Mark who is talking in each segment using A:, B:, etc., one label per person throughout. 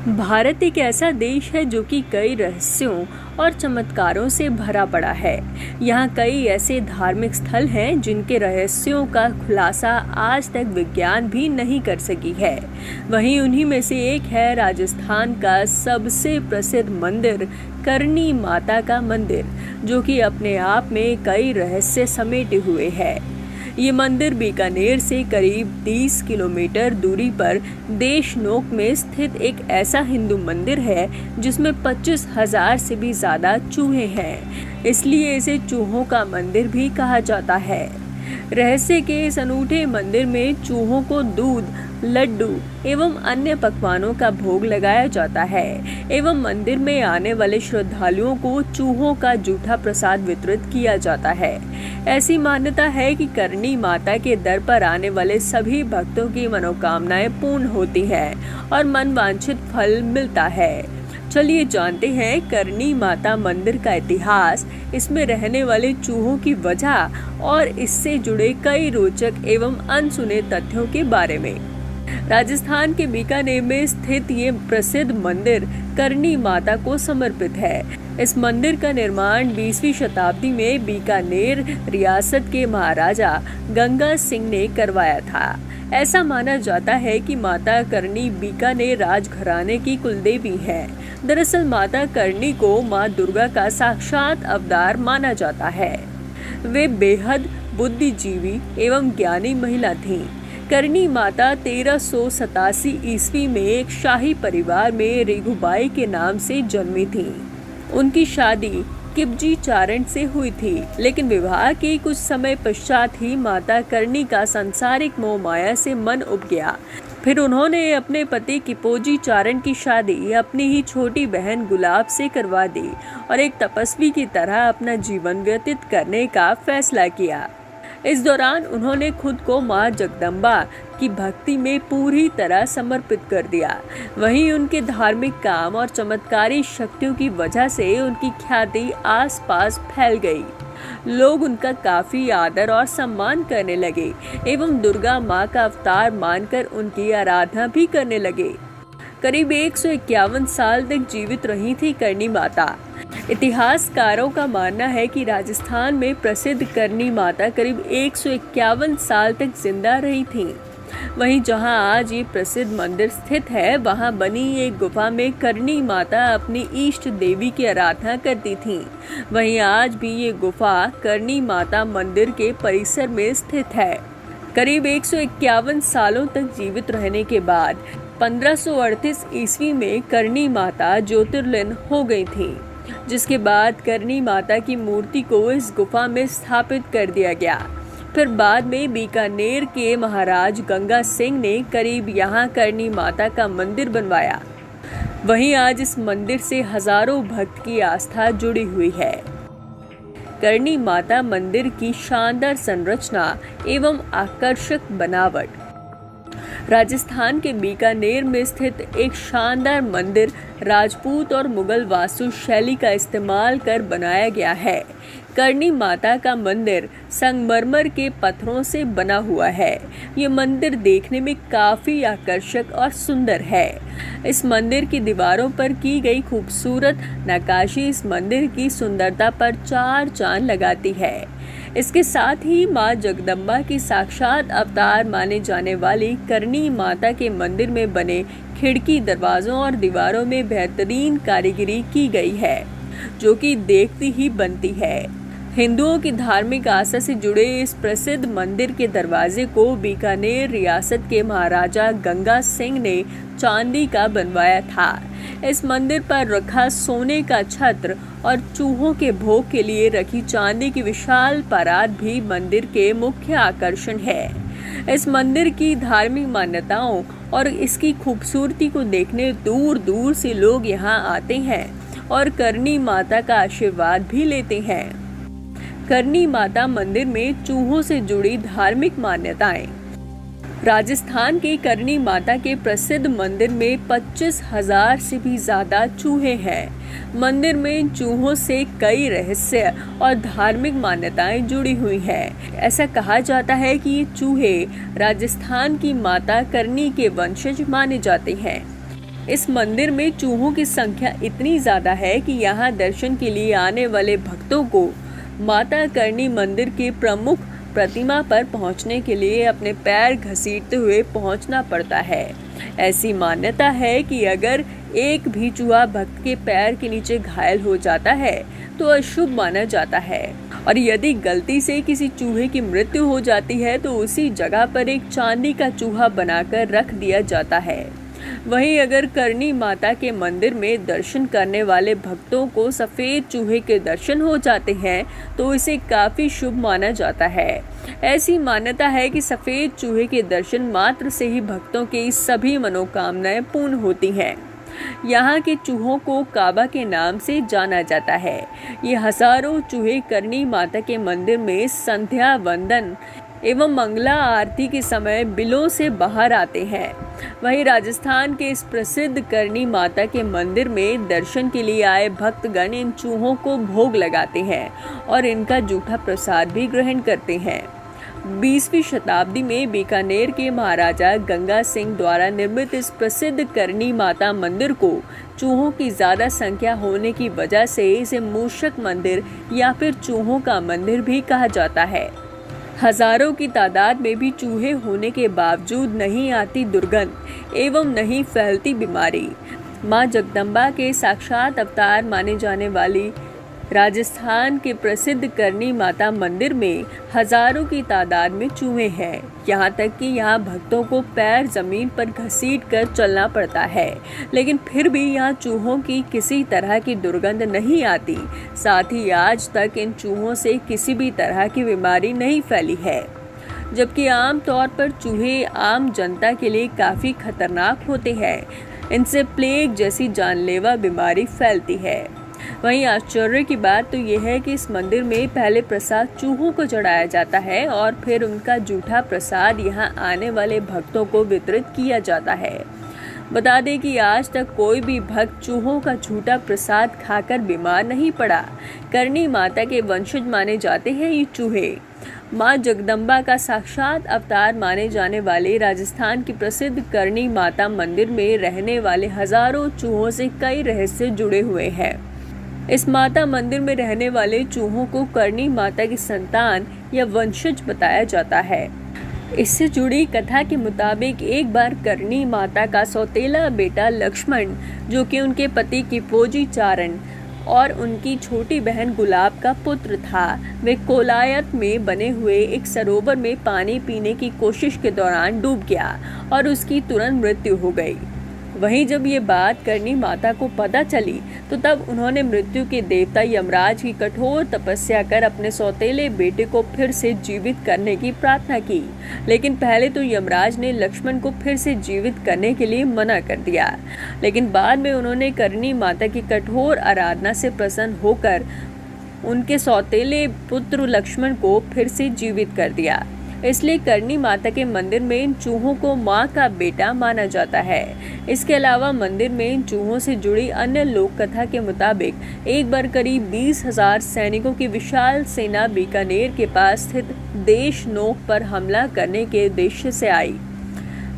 A: भारत एक ऐसा देश है जो कि कई रहस्यों और चमत्कारों से भरा पड़ा है। यहाँ कई ऐसे धार्मिक स्थल हैं जिनके रहस्यों का खुलासा आज तक विज्ञान भी नहीं कर सकी है। वहीं उन्हीं में से एक है राजस्थान का सबसे प्रसिद्ध मंदिर करणी माता का मंदिर, जो कि अपने आप में कई रहस्य समेटे हुए है। ये मंदिर बीकानेर से करीब 30 किलोमीटर दूरी पर देशनोक में स्थित एक ऐसा हिंदू मंदिर है जिसमें 25,000 से भी ज्यादा चूहे हैं। इसलिए इसे चूहों का मंदिर भी कहा जाता है। रहस्य के इस अनूठे मंदिर में चूहों को दूध, लड्डू एवं अन्य पकवानों का भोग लगाया जाता है एवं मंदिर में आने वाले श्रद्धालुओं को चूहों का जूठा प्रसाद वितरित किया जाता है। ऐसी मान्यता है कि करणी माता के दर पर आने वाले सभी भक्तों की मनोकामनाएं पूर्ण होती हैं और मनवांछित फल मिलता है। चलिए जानते हैं करणी माता मंदिर का इतिहास, इसमें रहने वाले चूहों की वजह और इससे जुड़े कई रोचक एवं अनसुने तथ्यों के बारे में। राजस्थान के बीकानेर में स्थित ये प्रसिद्ध मंदिर करणी माता को समर्पित है। इस मंदिर का निर्माण 20वीं शताब्दी में बीकानेर रियासत के महाराजा गंगा सिंह ने करवाया था। ऐसा माना जाता है कि माता करणी बीकानेर राजघराने की कुलदेवी है। दरअसल माता करणी को माँ दुर्गा का साक्षात अवतार माना जाता है। वे बेहद बुद्धिजीवी एवं ज्ञानी महिला थीं। करणी माता 1387 ईस्वी में एक शाही परिवार में रेघुबाई के नाम से जन्मी थी। उनकी शादी किपजी चारण से हुई थी, लेकिन विवाह के कुछ समय पश्चात ही माता करणी का सांसारिक मोह माया से मन उब गया। फिर उन्होंने अपने पति किपोजी चारण की शादी अपनी ही छोटी बहन गुलाब से करवा दी और एक तपस्वी की तरह अपना जीवन व्यतीत करने का फैसला किया। इस दौरान उन्होंने खुद को माँ जगदम्बा की भक्ति में पूरी तरह समर्पित कर दिया। वहीं उनके धार्मिक काम और चमत्कारी शक्तियों की वजह से उनकी ख्याति आसपास फैल गई। लोग उनका काफी आदर और सम्मान करने लगे एवं दुर्गा माँ का अवतार मानकर उनकी आराधना भी करने लगे। करीब 151 साल तक जीवित रही थी करणी माता। इतिहासकारों का मानना है कि राजस्थान में प्रसिद्ध करणी माता करीब 151 साल तक जिंदा रही थीं। वहीं जहां आज ये प्रसिद्ध मंदिर स्थित है, वहां बनी एक गुफा में करणी माता अपनी इष्ट देवी की आराधना करती थीं। वहीं आज भी ये गुफा करणी माता मंदिर के परिसर में स्थित है। करीब 151 सालों तक जीवित रहने के बाद 1538 ईस्वी में करणी माता ज्योतिर्लिंग हो गई थी, जिसके बाद करणी माता की मूर्ति को इस गुफा में स्थापित कर दिया गया। फिर बाद में बीकानेर के महाराज गंगा सिंह ने करीब यहाँ करणी माता का मंदिर बनवाया। वहीं आज इस मंदिर से हजारों भक्त की आस्था जुड़ी हुई है। करणी माता मंदिर की शानदार संरचना एवं आकर्षक बनावट। राजस्थान के बीकानेर में स्थित एक शानदार मंदिर राजपूत और मुगल वास्तु शैली का इस्तेमाल कर बनाया गया है। करणी माता का मंदिर संगमरमर के पत्थरों से बना हुआ है। ये मंदिर देखने में काफी आकर्षक और सुंदर है। इस मंदिर की दीवारों पर की गई खूबसूरत नक्काशी इस मंदिर की सुंदरता पर चार चांद लगाती है। इसके साथ ही माँ जगदम्बा की साक्षात अवतार माने जाने वाली करणी माता के मंदिर में बने खिड़की, दरवाजों और दीवारों में बेहतरीन कारीगरी की गई है, जो कि देखती ही बनती है। हिंदुओं की धार्मिक आस्था से जुड़े इस प्रसिद्ध मंदिर के दरवाजे को बीकानेर रियासत के महाराजा गंगा सिंह ने चांदी का बनवाया था। इस मंदिर पर रखा सोने का छत्र और चूहों के भोग के लिए रखी चांदी की विशाल परात भी मंदिर के मुख्य आकर्षण है। इस मंदिर की धार्मिक मान्यताओं और इसकी खूबसूरती को देखने दूर दूर से लोग यहाँ आते हैं और करणी माता का आशीर्वाद भी लेते हैं। करणी माता मंदिर में चूहों से जुड़ी धार्मिक मान्यताएं। राजस्थान के करणी माता के प्रसिद्ध मंदिर में 25,000 से भी ज्यादा चूहे हैं। मंदिर में चूहों से कई रहस्य और धार्मिक मान्यताएं जुड़ी हुई हैं। ऐसा कहा जाता है कि ये चूहे राजस्थान की माता करणी के वंशज माने जाते हैं। इस मंदिर में चूहों की संख्या इतनी ज़्यादा है कि यहाँ दर्शन के लिए आने वाले भक्तों को माता करणी मंदिर की प्रमुख प्रतिमा पर पहुँचने के लिए अपने पैर घसीटते हुए पहुँचना पड़ता है। ऐसी मान्यता है कि अगर एक भी चूहा भक्त के पैर के नीचे घायल हो जाता है तो अशुभ माना जाता है, और यदि गलती से किसी चूहे की मृत्यु हो जाती है तो उसी जगह पर एक चांदी का चूहा बनाकर रख दिया जाता है। वहीं अगर करणी माता के मंदिर में दर्शन करने वाले भक्तों को सफ़ेद चूहे के दर्शन हो जाते हैं तो इसे काफ़ी शुभ माना जाता है। ऐसी मान्यता है कि सफ़ेद चूहे के दर्शन मात्र से ही भक्तों की सभी मनोकामनाएं पूर्ण होती हैं। यहाँ के चूहों को काबा के नाम से जाना जाता है। ये हजारों चूहे करणी माता के मंदिर में संध्या वंदन एवं मंगला आरती के समय बिलों से बाहर आते हैं। वहीं राजस्थान के इस प्रसिद्ध करणी माता के मंदिर में दर्शन के लिए आए भक्तगण इन चूहों को भोग लगाते हैं और इनका जूठा प्रसाद भी ग्रहण करते हैं। 20वीं शताब्दी में बीकानेर के महाराजा गंगा सिंह द्वारा निर्मित इस प्रसिद्ध करणी माता मंदिर को चूहों की ज़्यादा संख्या होने की वजह से इसे मूषक मंदिर या फिर चूहों का मंदिर भी कहा जाता है। हजारों की तादाद में भी चूहे होने के बावजूद नहीं आती दुर्गंध एवं नहीं फैलती बीमारी। माँ जगदम्बा के साक्षात अवतार माने जाने वाली राजस्थान के प्रसिद्ध करणी माता मंदिर में हजारों की तादाद में चूहे हैं। यहाँ तक कि यहाँ भक्तों को पैर जमीन पर घसीट कर चलना पड़ता है, लेकिन फिर भी यहाँ चूहों की किसी तरह की दुर्गंध नहीं आती। साथ ही आज तक इन चूहों से किसी भी तरह की बीमारी नहीं फैली है, जबकि आम तौर पर चूहे आम जनता के लिए काफ़ी खतरनाक होते हैं। इनसे प्लेग जैसी जानलेवा बीमारी फैलती है। वहीं आश्चर्य की बात तो यह है कि इस मंदिर में पहले प्रसाद चूहों को चढ़ाया जाता है और फिर उनका जूठा प्रसाद यहाँ आने वाले भक्तों को वितरित किया जाता है। बता दें कि आज तक कोई भी भक्त चूहों का झूठा प्रसाद खाकर बीमार नहीं पड़ा। करणी माता के वंशज माने जाते हैं ये चूहे। माँ जगदम्बा का साक्षात अवतार माने जाने वाले राजस्थान की प्रसिद्ध करणी माता मंदिर में रहने वाले हजारों चूहों से कई रहस्य जुड़े हुए हैं। इस माता मंदिर में रहने वाले चूहों को करणी माता की संतान या वंशज बताया जाता है। इससे जुड़ी कथा के मुताबिक एक बार करणी माता का सौतेला बेटा लक्ष्मण, जो कि उनके पति की फौजी चारण और उनकी छोटी बहन गुलाब का पुत्र था, वे कोलायत में बने हुए एक सरोवर में पानी पीने की कोशिश के दौरान डूब गया और उसकी तुरंत मृत्यु हो गई। वहीं जब ये बात करणी माता को पता चली तो तब उन्होंने मृत्यु के देवता यमराज की कठोर तपस्या कर अपने सौतेले बेटे को फिर से जीवित करने की प्रार्थना की। लेकिन पहले तो यमराज ने लक्ष्मण को फिर से जीवित करने के लिए मना कर दिया, लेकिन बाद में उन्होंने करणी माता की कठोर आराधना से प्रसन्न होकर उनके सौतेले पुत्र लक्ष्मण को फिर से जीवित कर दिया। इसलिए करणी माता के मंदिर में इन चूहों को माँ का बेटा माना जाता है। इसके अलावा मंदिर में इन चूहों से जुड़ी अन्य लोक कथा के मुताबिक एक बार करीब 20,000 सैनिकों की विशाल सेना बीकानेर के पास स्थित देशनोक पर हमला करने के उद्देश्य से आई,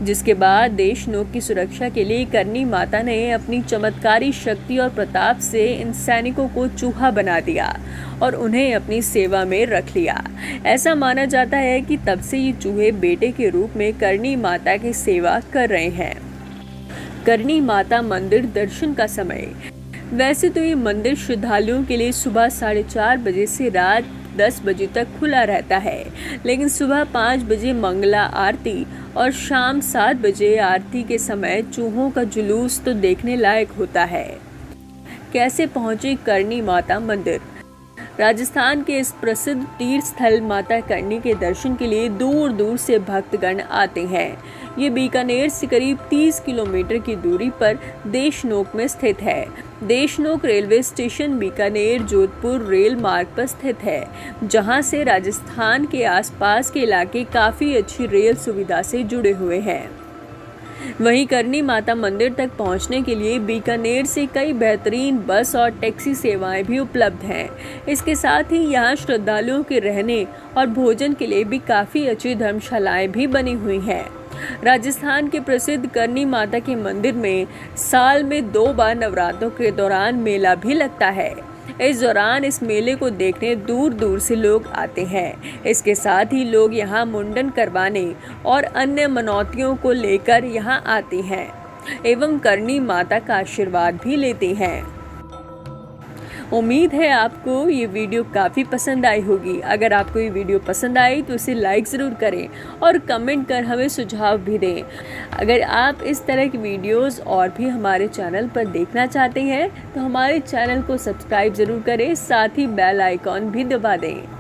A: जिसके बाद देशनोक की सुरक्षा के लिए करणी माता ने अपनी चमत्कारी शक्ति और प्रताप से इन सैनिकों को चूहा बना दिया और उन्हें अपनी सेवा में रख लिया। ऐसा माना जाता है कि तब से ये चूहे बेटे के रूप में करणी माता की सेवा कर रहे हैं। करणी माता मंदिर दर्शन का समय। वैसे तो ये मंदिर श्रद्धालुओं के लिए सुबह 4:30 बजे से रात 10 बजे तक खुला रहता है, लेकिन सुबह 5 बजे मंगला आरती और शाम 7 बजे आरती के समय चूहों का जुलूस तो देखने लायक होता है। कैसे पहुंचे करणी माता मंदिर? राजस्थान के इस प्रसिद्ध तीर्थ स्थल माता करणी के दर्शन के लिए दूर दूर से भक्तगण आते हैं। ये बीकानेर से करीब 30 किलोमीटर की दूरी पर देशनोक में स्थित है। Deshnok railway station Bikaner Jodhpur rail मार्ग पर स्थित है, जहां से राजस्थान के आसपास के इलाके काफ़ी अच्छी रेल सुविधा से जुड़े हुए हैं। वहीं करणी माता मंदिर तक पहुंचने के लिए बीकानेर से कई बेहतरीन बस और टैक्सी सेवाएं भी उपलब्ध हैं। इसके साथ ही यहां श्रद्धालुओं के रहने और भोजन के लिए भी काफ़ी अच्छी धर्मशालाएं भी बनी हुई हैं। राजस्थान के प्रसिद्ध करनी माता के मंदिर में साल में 2 बार नवरात्रों के दौरान मेला भी लगता है। इस दौरान इस मेले को देखने दूर दूर से लोग आते हैं। इसके साथ ही लोग यहाँ मुंडन करवाने और अन्य मनौतियों को लेकर यहाँ आते हैं एवं करनी माता का आशीर्वाद भी लेते हैं। उम्मीद है आपको ये वीडियो काफ़ी पसंद आई होगी। अगर आपको ये वीडियो पसंद आई तो इसे लाइक ज़रूर करें और कमेंट कर हमें सुझाव भी दें। अगर आप इस तरह की वीडियोस और भी हमारे चैनल पर देखना चाहते हैं तो हमारे चैनल को सब्सक्राइब ज़रूर करें, साथ ही बेल आइकॉन भी दबा दें।